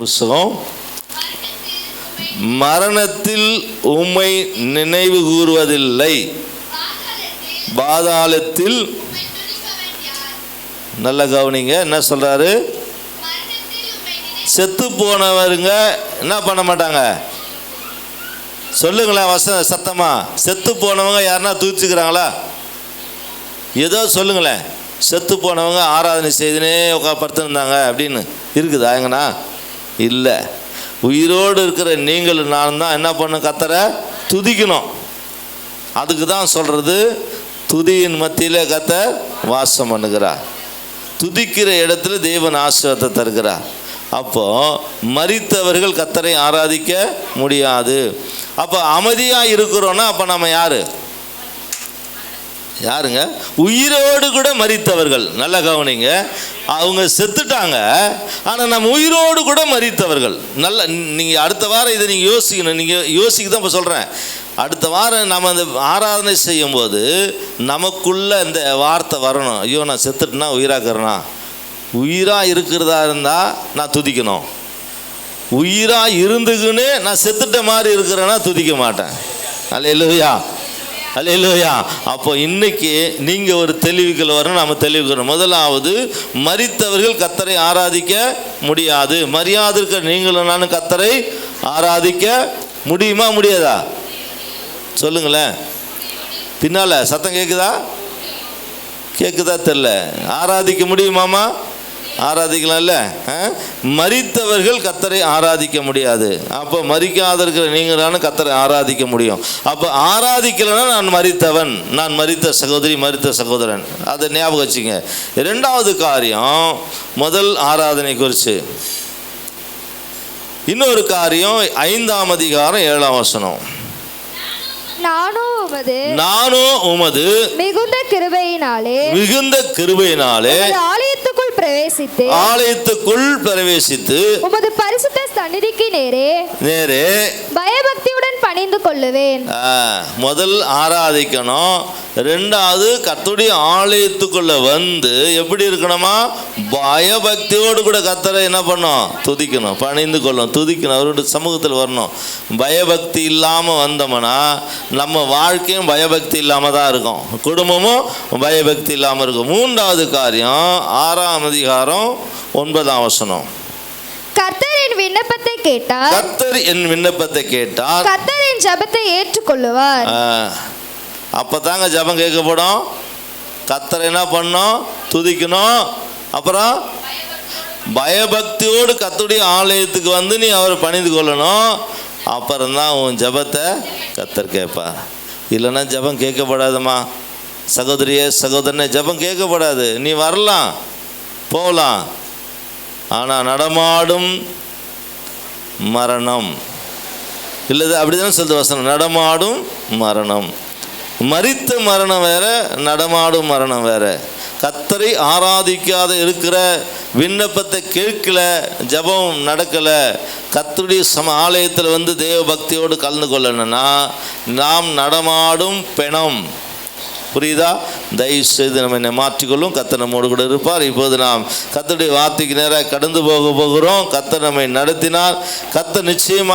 புஸ்தகம் மரணத்தில் உம்மை நினைவு கூறுவதில்லை, பாதாளத்தில். நல்ல கவனிங்க, என்ன சொல்றாரு? செத்து போனவருங்க என்ன பண்ண மாட்டாங்க? சொல்லுங்களேன் சத்தமா. செத்து போனவங்க யாருன்னா தூச்சுக்கிறாங்களா? ஏதோ சொல்லுங்களேன். செத்து போனவங்க ஆராதனை செய்துனே படுத்துருந்தாங்க அப்படின்னு இருக்குதா எங்கண்ணா? இல்லை. உயிரோடு இருக்கிற நீங்களும் நானும் தான் என்ன பண்ணணும்? கர்த்தரை துதிக்கணும். அதுக்கு தான் சொல்கிறது, துதியின் மத்தியில் கர்த்தர் வாசம் பண்ணுகிறார். துதிக்கிற இடத்துல தேவன் ஆசீர்வாதத்தை தருகிறார். அப்போது மரித்தவர்கள் கர்த்தரை ஆராதிக்க முடியாது. அப்போ அமைதியாக இருக்கிறோன்னா அப்போ நம்ம யாருங்க? உயிரோடு கூட மரித்தவர்கள். நல்ல கவனிங்க, அவங்க செத்துட்டாங்க, ஆனால் நம்ம உயிரோடு கூட மரித்தவர்கள். நல்ல நீங்கள் அடுத்த வாரம் இதை நீங்கள் யோசிக்கணும். நீங்கள் யோசிக்க தான் இப்போ சொல்கிறேன். அடுத்த வாரம் நம்ம அந்த ஆராதனை செய்யும்போது நமக்குள்ள இந்த வார்த்தை வரணும். ஐயோ, நான் செத்துட்டேன்னா உயிராக்கிறேனா? உயிராக இருக்கிறதா இருந்தால் நான் துதிக்கணும். உயிராக இருந்துக்குன்னு நான் செத்துட்ட மாதிரி இருக்கிறேன்னா துதிக்க மாட்டேன். அல்லேலூயா, அல்லேலூயா. அப்போ இன்னைக்கு நீங்கள் ஒரு தெளிவுகள் வரணும், நம்ம தெளிவுக்கிறோம். முதலாவது, மரித்தவர்கள் கர்த்தரை ஆராதிக்க முடியாது. மரியாதை இருக்கிற நீங்களும் நானும் கர்த்தரை ஆராதிக்க முடியுமா முடியாதா? சொல்லுங்களேன். பின்னால் சத்தம் கேட்குதா தெரியல. ஆராதிக்க முடியுமாமா? ஆராதிக்கலாம்ல. மரித்தவர்கள் கர்த்தரை ஆராதிக்க முடியாது. அப்போ மரிக்காத இருக்கிற நீங்களான கர்த்தரை ஆராதிக்க முடியும். அப்போ ஆராதிக்கலைன்னா நான் மரித்தவன், நான் மரித்த சகோதரி, மரித்த சகோதரன். அதை ஞாபகம் வச்சுங்க. இரண்டாவது காரியம், முதல் ஆராதனை குறித்து. இன்னொரு காரியம் 5ஆம் அதிகாரம் 7ஆம் வசனம். நானும் உமது மிகுந்த கிருபையினாலே ஆலயத்துக்குள் பிரவேசித்து உமது பரிசுத்த சந்நிதிக்கு நேரே பயபக்தியுடன் பணிந்து கொள்ளுவேன். முதல் ஆராதிக்கணும். ரெண்டாவது, கர்த்தருடைய ஆலயத்துக்குள்ள வந்து எப்படி இருக்கணுமா? பயபக்தியோடு கூட கர்த்தரை என்ன பண்ணும்? துதிக்கணும், பணிந்து கொள்ளணும், துதிக்கணும், அவருடைய சமூகத்தில் வரணும். பயபக்தி இல்லாமல் வந்தோம்னா நம்ம வாழ்க்கையும் பயபக்தி இல்லாமல் தான் இருக்கும், குடும்பமும் பயபக்தி இல்லாமல் இருக்கும். மூன்றாவது காரியம், 6ஆம் அதிகாரம் 9ஆம் வசனம். கர்த்தர் என் விண்ணப்பத்தை கேட்டார், கர்த்தர் என் ஜெபத்தை ஏற்றுக்கொள்ளுவார். அப்பதாங்க ஜெபம் கேட்கப்படும். கர்த்தரை என்ன பண்ணணும்? துதிக்கணும். அப்புறம் பயபக்தியோடு கர்த்தருடைய ஆலயத்துக்கு வந்து நீ அவரை பணிந்து கொள்ளணும். அப்புறம்தான் உன் ஜெபத்தை கர்த்தர் கேட்பார். இல்லைன்னா ஜெபம் கேட்கப்படாதுமா சகோதரியே, சகோதரனே. ஜெபம் கேட்கப்படாது. நீ வரலாம், போகலாம், ஆனால் நடமாடும் மரணம் இல்லை. அப்படிதானே சொல்லுது வசனம், நடமாடும் மரணம். மரித்த மரணம் வேற, நடமாடும் மரணம் வேற. கர்த்தரை ஆராதிக்காத இருக்கிற, விண்ணப்பத்தை கேட்கல, ஜெபம் நடக்கலை, கர்த்தருடைய ஆலயத்தில் வந்து தேவ பக்தியோடு கலந்து கொள்ளணும்னா நாம் நடமாடும் பிணம். புரியுதா? தயவு செய்து நம்ம என்னை மாற்றிக்கொள்ளும். கர்த்தர் நம்மோடு கூட இருப்பார். இப்போது நாம் கர்த்தருடைய வார்த்தைக்கு நேராக கடந்து போகிறோம். கர்த்தர் நம்மை நடத்தினார். கர்த்தர் நிச்சயமாக